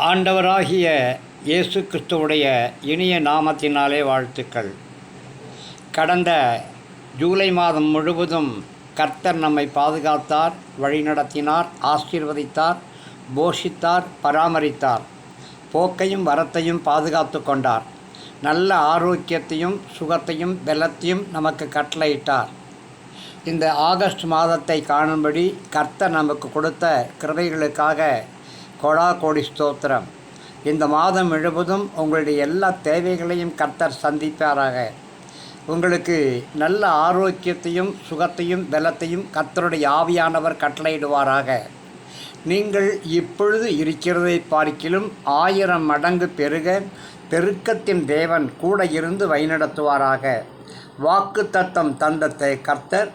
ஆண்டவராகிய இயேசு கிறிஸ்துவுடைய இனிய நாமத்தினாலே வாழ்த்துக்கள். கடந்த ஜூலை மாதம் முழுவதும் கர்த்தர் நம்மை பாதுகாத்தார், வழிநடத்தினார், ஆசீர்வதித்தார், போஷித்தார், பராமரித்தார். போக்கையும் வரத்தையும் பாதுகாத்து கொண்டார். நல்ல ஆரோக்கியத்தையும் சுகத்தையும் பலத்தையும் நமக்கு கட்டளையிட்டார். இந்த ஆகஸ்ட் மாதத்தை காணும்படி கர்த்தர் நமக்கு கொடுத்த கிருபைகளுக்காக கோடி ஸ்தோத்திரம். இந்த மாதம் முழுவதும் உங்களுடைய எல்லா தேவைகளையும் கர்த்தர் சந்திப்பாராக. உங்களுக்கு நல்ல ஆரோக்கியத்தையும் சுகத்தையும் பலத்தையும் கர்த்தருடைய ஆவியானவர் கட்டளையிடுவாராக. நீங்கள் இப்பொழுது இருக்கிறதை பார்க்கிலும் 1000 மடங்கு பெருக்கத்தின் தேவன் கூட இருந்து வழிநடத்துவாராக. வாக்கு தத்தம் தந்த கர்த்தர்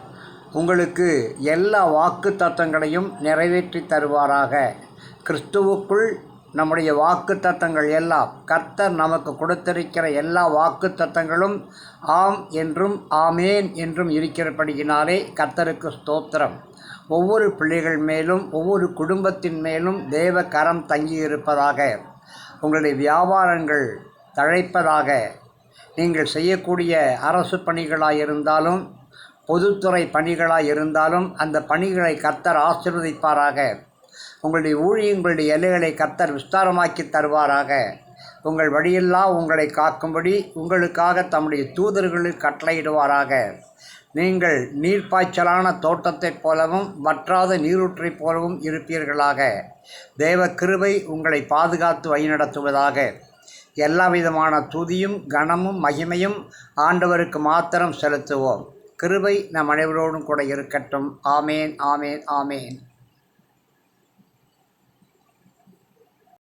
உங்களுக்கு எல்லா வாக்கு தத்தங்களையும் நிறைவேற்றி தருவாராக. கிறிஸ்துவுக்குள் நம்முடைய வாக்கு தத்தங்கள் எல்லாம், கர்த்தர் நமக்கு கொடுத்திருக்கிற எல்லா வாக்கு தத்தங்களும் ஆம் என்றும் ஆமேன் என்றும் இருக்கிறபடியினாலே கர்த்தருக்கு ஸ்தோத்திரம். ஒவ்வொரு பிள்ளைகள் மேலும் ஒவ்வொரு குடும்பத்தின் மேலும் தேவ கரம் தங்கியிருப்பதாக. உங்களுடைய வியாபாரங்கள் தழைப்பதாக. நீங்கள் செய்யக்கூடிய அரசு பணிகளாக இருந்தாலும் பொதுத்துறை பணிகளாக இருந்தாலும் அந்த பணிகளை கர்த்தர் ஆசீர்வதிப்பாராக. உங்களுடைய ஊழியங்களுடைய எல்லைகளை கர்த்தர் விஸ்தாரமாக்கி தருவாராக. உங்கள் வழியெல்லாம் உங்களை காக்கும்படி உங்களுக்காக தம்முடைய தூதர்களுக்கு கட்டளையிடுவாராக. நீங்கள் நீர்ப்பாய்ச்சலான தோட்டத்தைப் போலவும் வற்றாத நீரூற்றைப் போலவும் இருப்பீர்களாக. தேவ கிருபை உங்களை பாதுகாத்து வழிநடத்துவதாக. எல்லா விதமான துதியும் கனமும் மகிமையும் ஆண்டவருக்கு மாத்திரம் செலுத்துவோம். கிருபை நம் அனைவரோடும் கூட இருக்கட்டும். ஆமேன், ஆமேன், ஆமேன்.